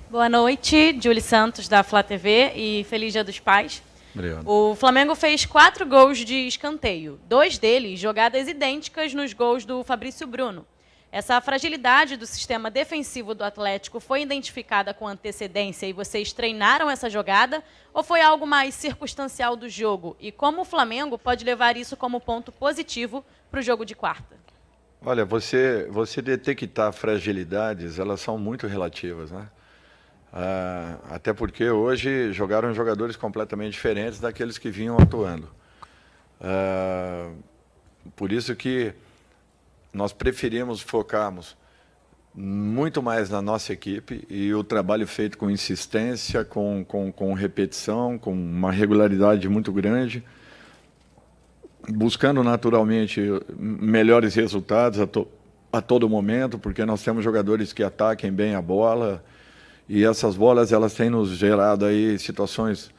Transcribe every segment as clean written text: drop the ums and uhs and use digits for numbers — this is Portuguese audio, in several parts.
Boa noite, Julie Santos, da Flá TV, e feliz Dia dos Pais. Obrigado. O Flamengo fez 4 gols de escanteio, 2 deles jogadas idênticas nos gols do Fabrício Bruno. Essa fragilidade do sistema defensivo do Atlético foi identificada com antecedência e vocês treinaram essa jogada? Ou foi algo mais circunstancial do jogo? E como o Flamengo pode levar isso como ponto positivo para o jogo de quarta? Olha, você detectar fragilidades, elas são muito relativas, né? Até porque hoje jogaram jogadores completamente diferentes daqueles que vinham atuando. Por isso que nós preferimos focarmos muito mais na nossa equipe e o trabalho feito com insistência, com repetição, com uma regularidade muito grande, buscando naturalmente melhores resultados a todo momento, porque nós temos jogadores que ataquem bem a bola. E essas bolas, elas têm nos gerado aí situações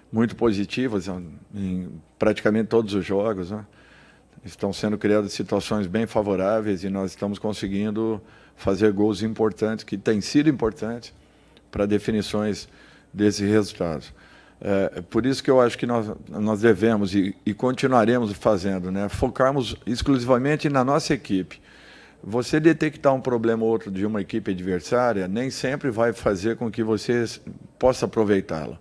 muito positivas em praticamente todos os jogos, né? Estão sendo criadas situações bem favoráveis e nós estamos conseguindo fazer gols importantes, que têm sido importantes para definições desses resultados. Por isso que eu acho que nós devemos e continuaremos fazendo, né? Focarmos exclusivamente na nossa equipe. Você detectar um problema ou outro de uma equipe adversária nem sempre vai fazer com que você possa aproveitá-la.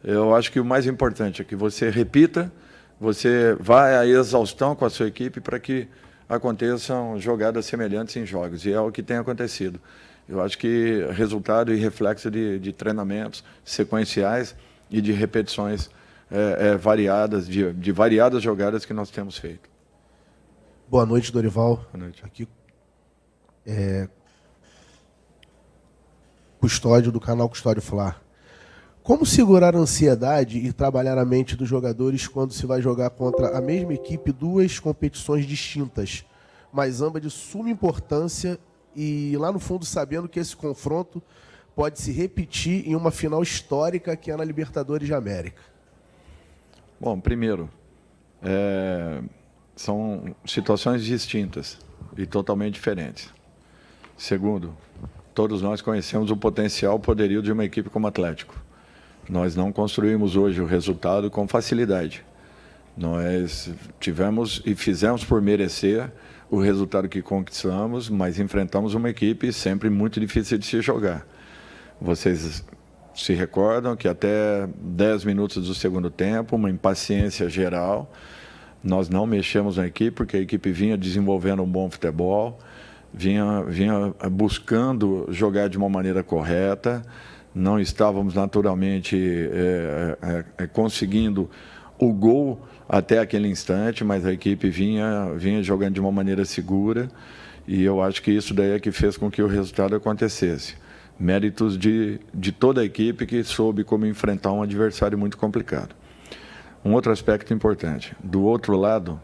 Eu acho que o mais importante é que você repita, você vá à exaustão com a sua equipe para que aconteçam jogadas semelhantes em jogos, e é o que tem acontecido. Eu acho que resultado e reflexo de treinamentos sequenciais e de repetições variadas, de variadas jogadas que nós temos feito. Boa noite, Dorival. Boa noite. Aqui, Custódio do canal Custódio Fla. Como segurar a ansiedade e trabalhar a mente dos jogadores quando se vai jogar contra a mesma equipe 2 competições distintas, mas ambas de suma importância e lá no fundo sabendo que esse confronto pode se repetir em uma final histórica que é na Libertadores de América? Bom, primeiro, são situações distintas e totalmente diferentes. Segundo, todos nós conhecemos o potencial, o poderio de uma equipe como o Atlético. Nós não construímos hoje o resultado com facilidade. Nós tivemos e fizemos por merecer o resultado que conquistamos, mas enfrentamos uma equipe sempre muito difícil de se jogar. Vocês se recordam que até 10 minutos do segundo tempo, uma impaciência geral, nós não mexemos na equipe, porque a equipe vinha desenvolvendo um bom futebol, vinha buscando jogar de uma maneira correta, não estávamos naturalmente conseguindo o gol até aquele instante, mas a equipe vinha jogando de uma maneira segura, e eu acho que isso daí é que fez com que o resultado acontecesse. Méritos de toda a equipe que soube como enfrentar um adversário muito complicado. Um outro aspecto importante, do outro lado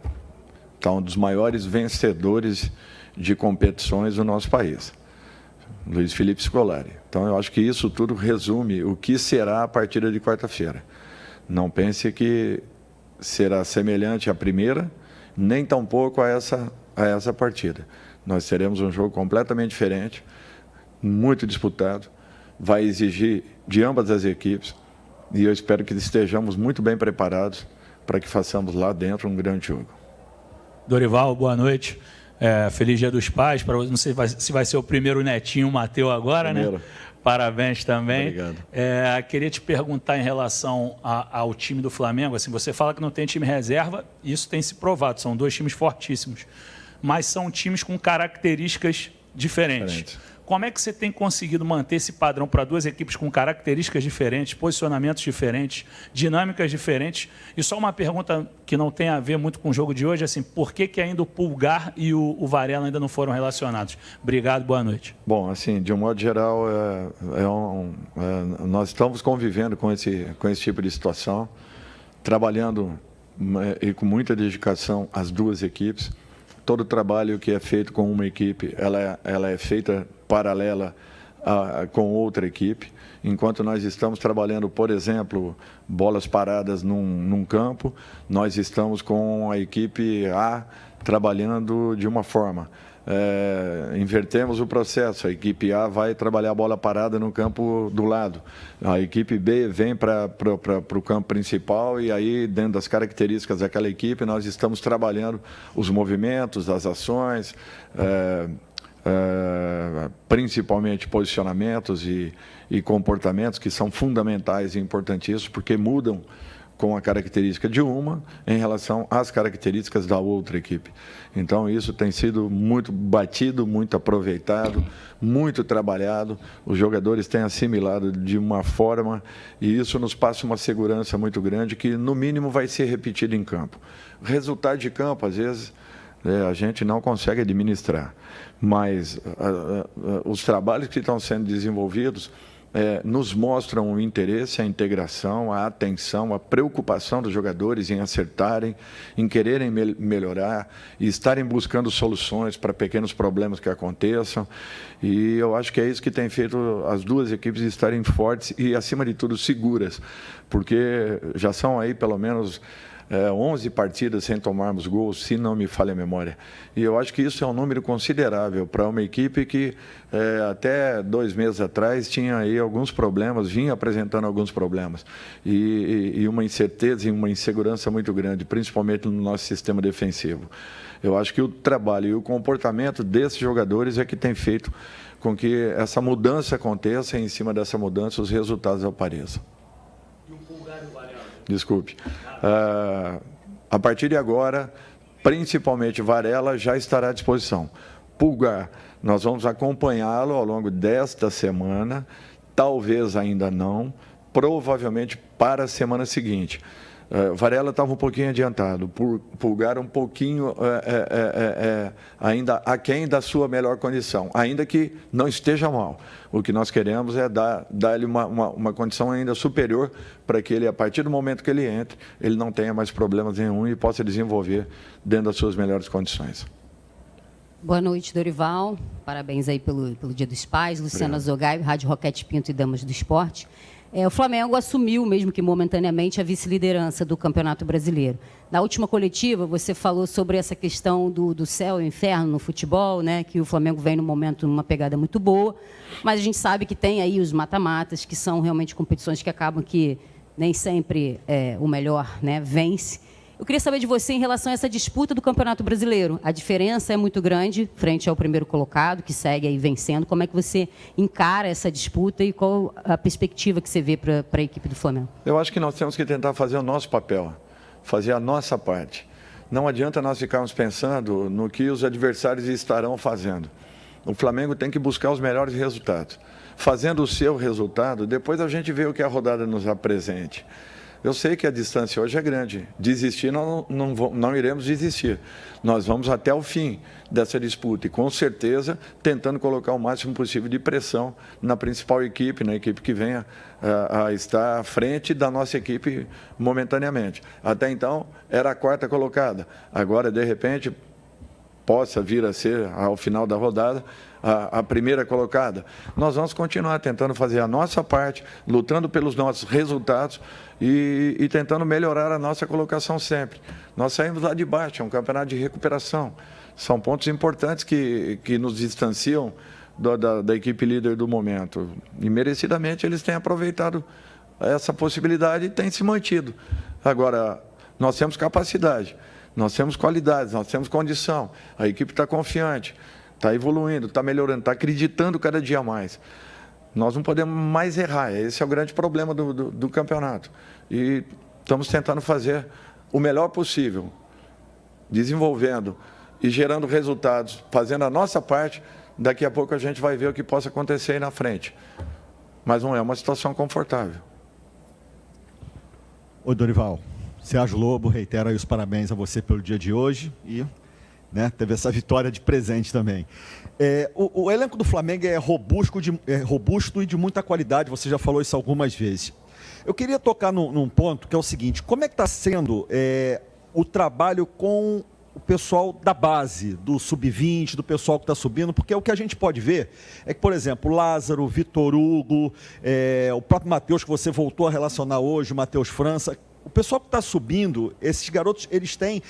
está um dos maiores vencedores de competições do nosso país, Luiz Felipe Scolari. Então, eu acho que isso tudo resume o que será a partida de quarta-feira. Não pense que será semelhante à primeira, nem tampouco a essa partida. Nós teremos um jogo completamente diferente, muito disputado, vai exigir de ambas as equipes, e eu espero que estejamos muito bem preparados para que façamos lá dentro um grande jogo. Dorival, boa noite. Feliz Dia dos Pais. Não sei se vai ser o primeiro netinho Mateu agora, primeiro, né? Parabéns também. Obrigado. Queria te perguntar em relação ao time do Flamengo. Assim, você fala que não tem time reserva, isso tem se provado. São 2 times fortíssimos, mas são times com características diferentes. Como é que você tem conseguido manter esse padrão para 2 equipes com características diferentes, posicionamentos diferentes, dinâmicas diferentes? E só uma pergunta que não tem a ver muito com o jogo de hoje, assim, por que ainda o Pulgar e o Varela ainda não foram relacionados? Obrigado, boa noite. Bom, assim, de um modo geral, nós estamos convivendo com esse tipo de situação, trabalhando e com muita dedicação as 2 equipes. Todo o trabalho que é feito com uma equipe, ela é feita paralela com outra equipe. Enquanto nós estamos trabalhando, por exemplo, bolas paradas num campo, nós estamos com a equipe A trabalhando de uma forma. invertemos o processo. A equipe A vai trabalhar a bola parada no campo do lado. A equipe B vem para o campo principal e aí, dentro das características daquela equipe, nós estamos trabalhando os movimentos, as ações, principalmente posicionamentos e comportamentos que são fundamentais e importantíssimos, porque mudam com a característica de uma em relação às características da outra equipe. Então, isso tem sido muito batido, muito aproveitado, muito trabalhado. Os jogadores têm assimilado de uma forma e isso nos passa uma segurança muito grande que, no mínimo, vai ser repetido em campo. Resultado de campo, às vezes, a gente não consegue administrar, mas os trabalhos que estão sendo desenvolvidos nos mostram o interesse, a integração, a atenção, a preocupação dos jogadores em acertarem, em quererem melhorar e estarem buscando soluções para pequenos problemas que aconteçam. E eu acho que é isso que tem feito as duas equipes estarem fortes e, acima de tudo, seguras, porque já são aí pelo menos 11 partidas sem tomarmos gols, se não me falha a memória. E eu acho que isso é um número considerável para uma equipe que até 2 meses atrás tinha aí alguns problemas, vinha apresentando alguns problemas. E uma incerteza e uma insegurança muito grande, principalmente no nosso sistema defensivo. Eu acho que o trabalho e o comportamento desses jogadores é que tem feito com que essa mudança aconteça e, em cima dessa mudança, os resultados apareçam. Desculpe. A partir de agora, principalmente Varela, já estará à disposição. Pulgar, nós vamos acompanhá-lo ao longo desta semana, talvez ainda não, provavelmente para a semana seguinte. Varela estava um pouquinho adiantado, Pulgar um pouquinho ainda aquém da sua melhor condição, ainda que não esteja mal. O que nós queremos é dar-lhe uma condição ainda superior para que ele, a partir do momento que ele entre, ele não tenha mais problemas nenhum e possa desenvolver dentro das suas melhores condições. Boa noite, Dorival. Parabéns aí pelo Dia dos Pais. Luciana Zogai, Rádio Roquete Pinto e Damas do Esporte. O Flamengo assumiu, mesmo que momentaneamente, a vice-liderança do Campeonato Brasileiro. Na última coletiva, você falou sobre essa questão do céu e o inferno no futebol, né? Que o Flamengo vem, no momento, numa pegada muito boa, mas a gente sabe que tem aí os mata-matas, que são realmente competições que acabam que nem sempre o melhor, né, vence. Eu queria saber de você em relação a essa disputa do Campeonato Brasileiro. A diferença é muito grande frente ao primeiro colocado, que segue aí vencendo. Como é que você encara essa disputa e qual a perspectiva que você vê para a equipe do Flamengo? Eu acho que nós temos que tentar fazer o nosso papel, fazer a nossa parte. Não adianta nós ficarmos pensando no que os adversários estarão fazendo. O Flamengo tem que buscar os melhores resultados. Fazendo o seu resultado, depois a gente vê o que a rodada nos apresente. Eu sei que a distância hoje é grande. Desistir, não iremos desistir. Nós vamos até o fim dessa disputa e, com certeza, tentando colocar o máximo possível de pressão na principal equipe, na equipe que venha a estar à frente da nossa equipe momentaneamente. Até então, era a quarta colocada. Agora, de repente, possa vir a ser, ao final da rodada, a primeira colocada. Nós vamos continuar tentando fazer a nossa parte, lutando pelos nossos resultados e tentando melhorar a nossa colocação sempre. Nós saímos lá de baixo, é um campeonato de recuperação. São pontos importantes que nos distanciam da equipe líder do momento. E, merecidamente, eles têm aproveitado essa possibilidade e têm se mantido. Agora, nós temos capacidade, nós temos qualidades, nós temos condição. A equipe está confiante, está evoluindo, está melhorando, está acreditando cada dia mais. Nós não podemos mais errar, esse é o grande problema do campeonato. E estamos tentando fazer o melhor possível, desenvolvendo e gerando resultados, fazendo a nossa parte. Daqui a pouco a gente vai ver o que possa acontecer aí na frente. Mas não é uma situação confortável. Ô, Dorival, Sérgio Lobo reitera aí os parabéns a você pelo dia de hoje e, né, teve essa vitória de presente também. O elenco do Flamengo é robusto e de muita qualidade, você já falou isso algumas vezes. Eu queria tocar num ponto que é o seguinte: como é que está sendo o trabalho com o pessoal da base, do sub-20, do pessoal que está subindo? Porque o que a gente pode ver é que, por exemplo, Lázaro, Vitor Hugo, o próprio Matheus, que você voltou a relacionar hoje, o Matheus França, o pessoal que está subindo, esses garotos, eles têm...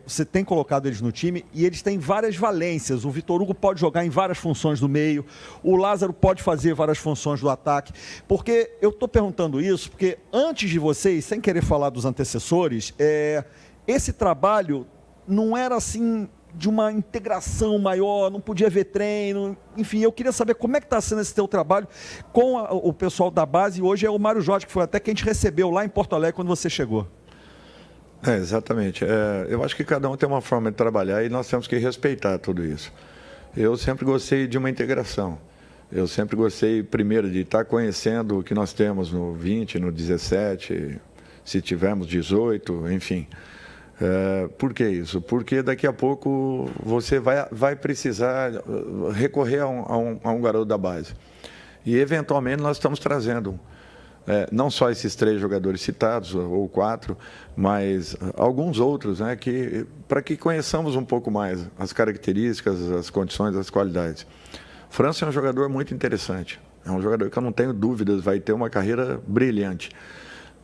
você tem colocado eles no time e eles têm várias valências. O Vitor Hugo pode jogar em várias funções do meio, o Lázaro pode fazer várias funções do ataque. Porque eu estou perguntando isso porque antes de vocês, sem querer falar dos antecessores, esse trabalho não era assim de uma integração maior, não podia ver treino, enfim, eu queria saber como é que está sendo esse teu trabalho com o pessoal da base. Hoje é o Mário Jorge, que foi até que a gente recebeu lá em Porto Alegre quando você chegou. Exatamente. Eu acho que cada um tem uma forma de trabalhar e nós temos que respeitar tudo isso. Eu sempre gostei de uma integração. Eu sempre gostei, primeiro, de estar conhecendo o que nós temos no 20, no 17, se tivermos 18, enfim. Por que isso? Porque daqui a pouco você vai precisar recorrer a um garoto da base. E, eventualmente, nós estamos trazendo não só esses 3 jogadores citados, ou 4, mas alguns outros, né, para que conheçamos um pouco mais as características, as condições, as qualidades. França é um jogador muito interessante. É um jogador que eu não tenho dúvidas, vai ter uma carreira brilhante.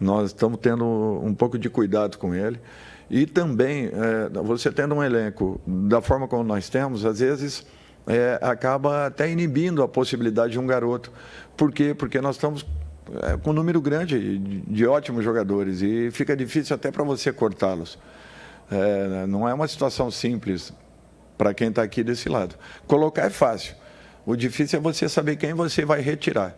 Nós estamos tendo um pouco de cuidado com ele. E também, você tendo um elenco da forma como nós temos, às vezes acaba até inibindo a possibilidade de um garoto. Por quê? Porque nós estamos com um número grande de ótimos jogadores e fica difícil até para você cortá-los. Não é uma situação simples para quem está aqui desse lado. Colocar é fácil. O difícil é você saber quem você vai retirar.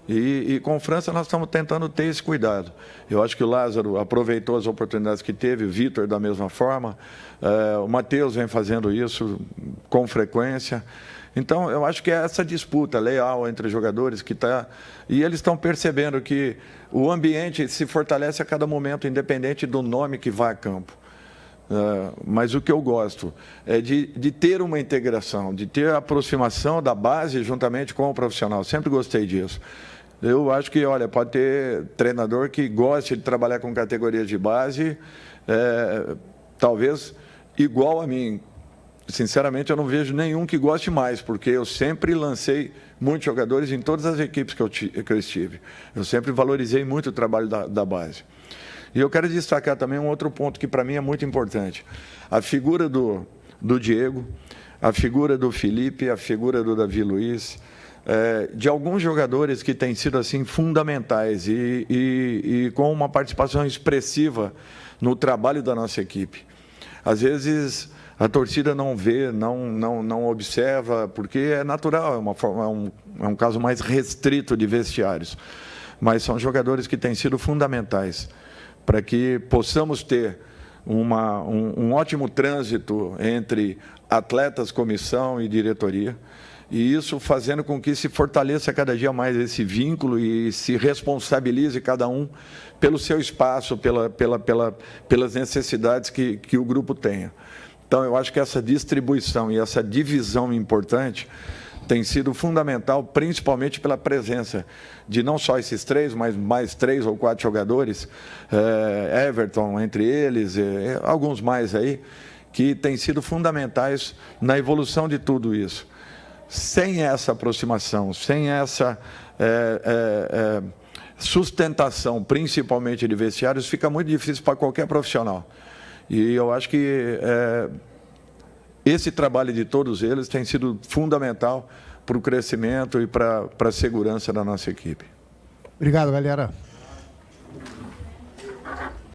E com França nós estamos tentando ter esse cuidado. Eu acho que o Lázaro aproveitou as oportunidades que teve, o Vitor da mesma forma, o Matheus vem fazendo isso com frequência. Então, eu acho que é essa disputa leal entre os jogadores que está... E eles estão percebendo que o ambiente se fortalece a cada momento, independente do nome que vai a campo. Mas o que eu gosto é de ter uma integração, de ter a aproximação da base juntamente com o profissional. Sempre gostei disso. Eu acho que, olha, pode ter treinador que goste de trabalhar com categorias de base, talvez igual a mim. Sinceramente, eu não vejo nenhum que goste mais, porque eu sempre lancei muitos jogadores em todas as equipes que eu estive. Eu sempre valorizei muito o trabalho da base. E eu quero destacar também um outro ponto que para mim é muito importante. A figura do Diego, a figura do Felipe, a figura do Davi Luiz, de alguns jogadores que têm sido assim fundamentais e com uma participação expressiva no trabalho da nossa equipe. Às vezes a torcida não vê, não observa, porque é natural, é um caso mais restrito de vestiários. Mas são jogadores que têm sido fundamentais para que possamos ter um ótimo trânsito entre atletas, comissão e diretoria, e isso fazendo com que se fortaleça cada dia mais esse vínculo e se responsabilize cada um pelo seu espaço, pelas necessidades que o grupo tenha. Então, eu acho que essa distribuição e essa divisão importante tem sido fundamental, principalmente pela presença de não só esses 3, mas mais 3 ou 4 jogadores, Everton entre eles, alguns mais aí, que têm sido fundamentais na evolução de tudo isso. Sem essa aproximação, sem essa sustentação, principalmente de vestiários, fica muito difícil para qualquer profissional. E eu acho que esse trabalho de todos eles tem sido fundamental para o crescimento e para a segurança da nossa equipe. Obrigado, galera.